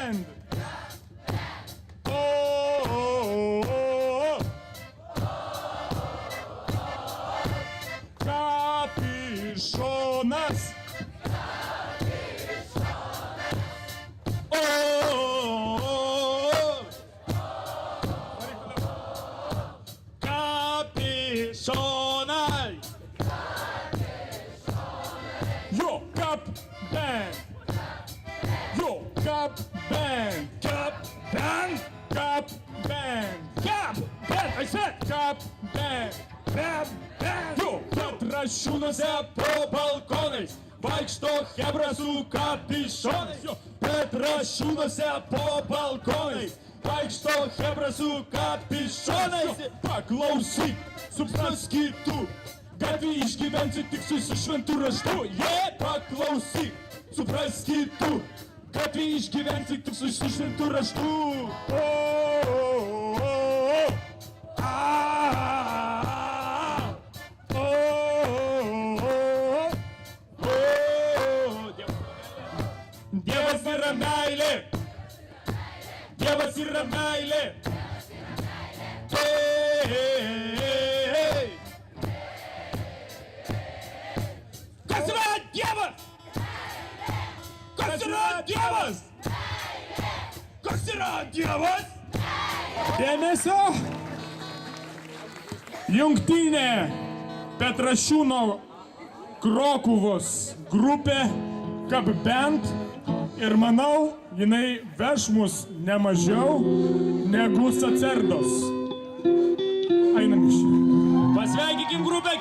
band. Kapišonas. Kapišonai. Jo, kap band. Jo, kap band. Kap band. Kap band. Kap band. I said kap band. Kap band. Jo, Petrašiūnuose po balkonais vaikšto chebra su kapišonais. Jo, Petrašiūnuose po balkonais vaikšto chebra su kapišonais. Paklausyk, suprask tu, gatvį išgyvensi tik su šventu raštu. Paklausyk, suprask tu, gatvį išgyvensi tik su šventu raštu. Dievas yra meilė. Dievas yra meilė. Kas yra Dievas? Kas yra Dievas? Kas yra Dievas? Dėmesio! Jungtinė Petrašiūno Krokuvos grupė Kap Band ir manau, jinai veš mus ne mažiau negu Sacerdos. Einam iš čia. Pasveikinkim grupę